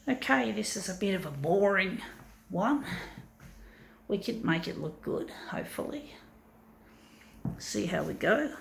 Okay, this is a bit of a boring one. We could make it look good, hopefully. See how we go.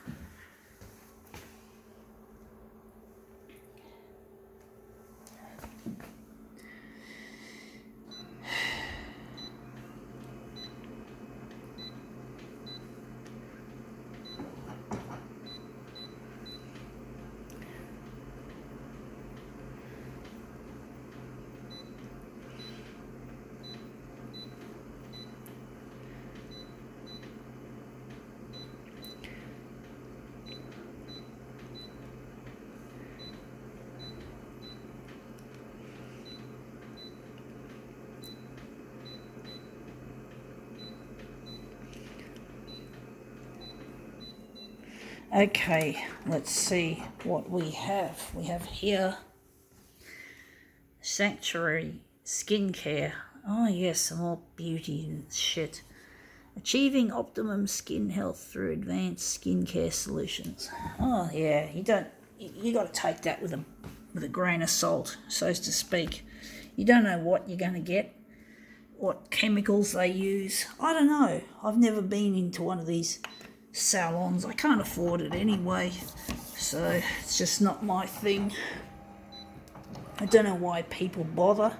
Okay, let's see what we have. We have here Sanctuary Skincare. Oh yes, some more beauty and shit. Achieving optimum skin health through advanced skincare solutions. Oh yeah, you got to take that with a grain of salt, so to speak. You don't know what you're going to get, what chemicals they use. I don't know. I've never been into one of these salons. I can't afford it anyway, so it's just not my thing. I don't know why people bother.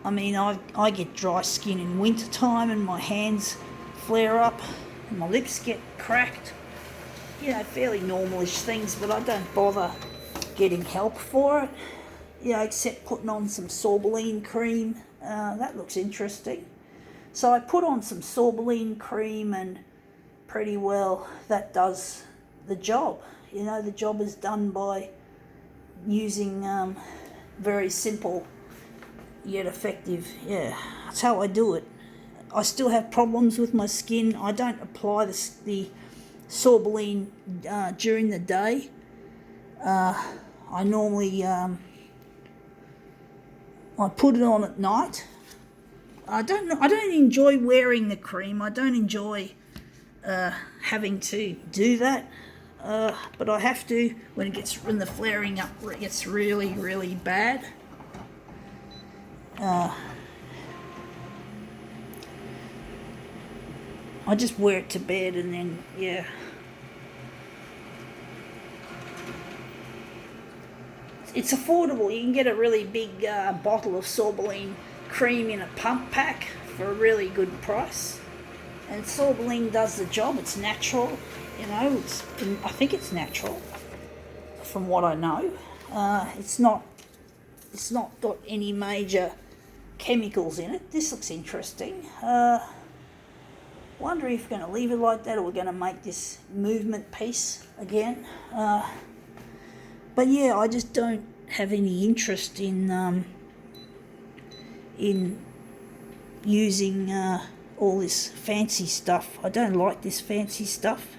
I mean, I get dry skin in winter time and my hands flare up and my lips get cracked. You know, fairly normalish things, but I don't bother getting help for it. You know, except putting on some sorbeline cream. That looks interesting. So I put on some sorbeline cream and pretty well that does the job. You know, the job is done by using very simple yet effective. Yeah, that's how I do it. I still have problems with my skin. I don't apply the sorbeline during the day. I normally I put it on at night. I don't enjoy wearing the cream. I don't enjoy having to do that, but I have to when the flaring up gets really, really bad. I just wear it to bed and then, yeah. It's affordable. You can get a really big bottle of sorbeline cream in a pump pack for a really good price. And sorbeline does the job. It's natural, you know. I think it's natural, from what I know. It's not got any major chemicals in it. This looks interesting. Wonder if we're going to leave it like that or we're going to make this movement piece again. But yeah, I just don't have any interest in using all this fancy stuff. I don't like this fancy stuff.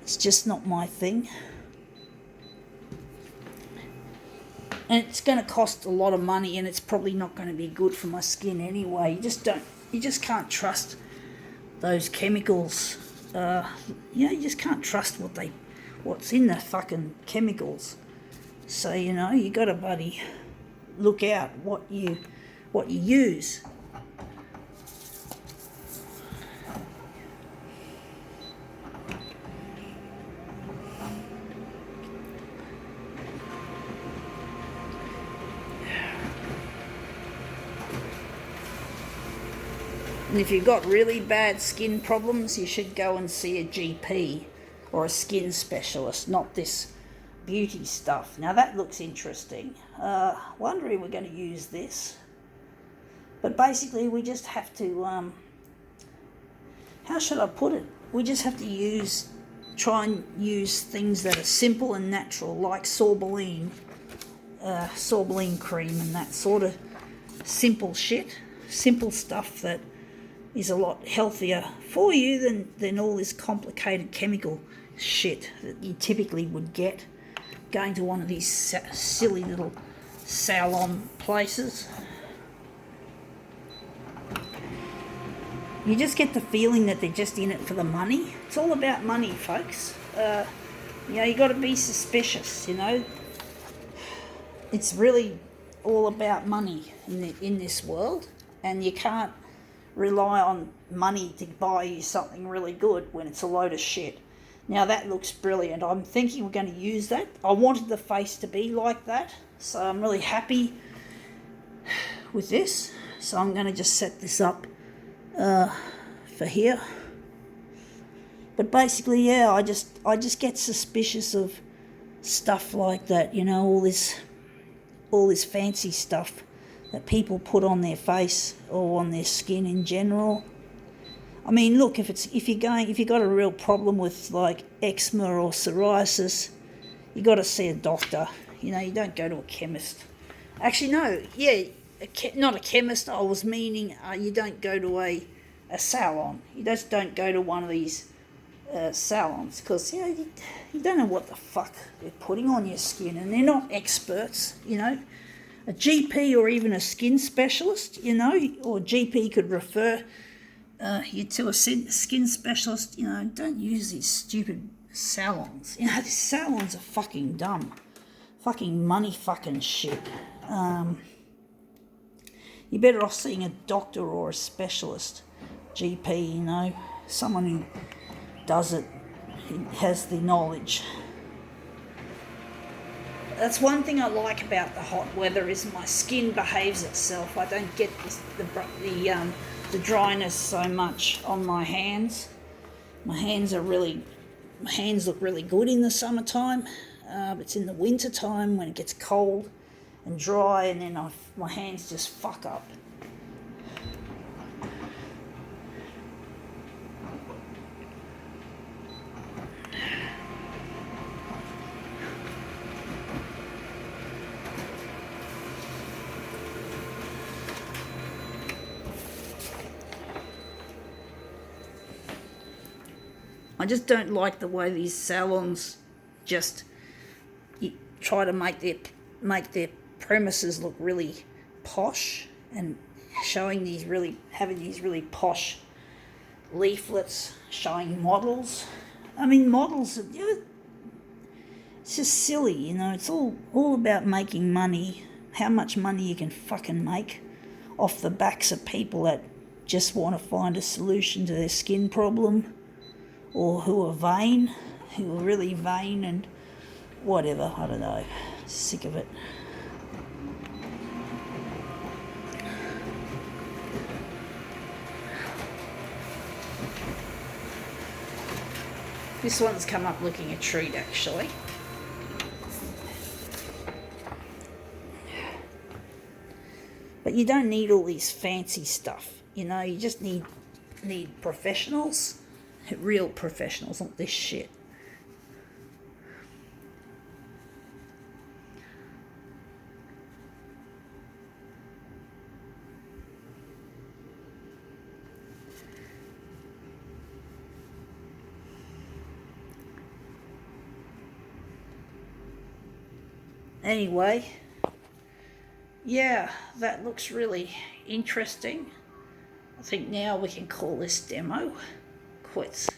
It's just not my thing. And it's going to cost a lot of money, and it's probably not going to be good for my skin anyway. You just can't trust those chemicals. You just can't trust what's in the fucking chemicals. So, you know, you got to bloody look out what you use. And if you've got really bad skin problems, you should go and see a GP or a skin specialist, not this beauty stuff. Now that looks interesting. Wondering we're going to use this. But basically we just have to, how should I put it? We just have to try and use things that are simple and natural, like sorbeline cream and that sort of simple shit. Simple stuff that is a lot healthier for you than all this complicated chemical shit that you typically would get going to one of these silly little salon places. You just get the feeling that they're just in it for the money. It's all about money, folks. You know, you got to be suspicious, you know. It's really all about money in this world, and you can't rely on money to buy you something really good when it's a load of shit. Now that looks brilliant. I'm thinking we're going to use that. I wanted the face to be like that, so I'm really happy with this. So I'm going to just set this up for here. But basically, yeah, I just get suspicious of stuff like that, you know, all this fancy stuff that people put on their face or on their skin in general. I mean, look, if you got a real problem with like eczema or psoriasis, you got to see a doctor. You know, you don't go to a chemist. Actually, no, yeah, not a chemist. I was meaning you don't go to a salon. You just don't go to one of these salons, because you don't know what the fuck they're putting on your skin, and they're not experts. You know, a GP or even a skin specialist, you know, or GP could refer you to a skin specialist. You know, don't use these stupid salons. You know, these salons are fucking dumb, fucking money fucking shit. You're better off seeing a doctor or a specialist, GP, you know, someone who does it, has the knowledge. That's one thing I like about the hot weather, is my skin behaves itself. I don't get the dryness so much on my hands. My hands look really good in the summertime. It's in the winter time when it gets cold and dry, and then my hands just fuck up. I just don't like the way these salons just try to make their premises look really posh, and having these really posh leaflets showing models. I mean, models, it's just silly, you know. It's all about making money, how much money you can fucking make off the backs of people that just want to find a solution to their skin problem, or who are really vain and whatever. I don't know. Sick of it. This one's come up looking a treat, actually. But you don't need all these fancy stuff, you know. You just need professionals. Real professionals, not this shit. Anyway, yeah, that looks really interesting. I think now we can call this demo quits.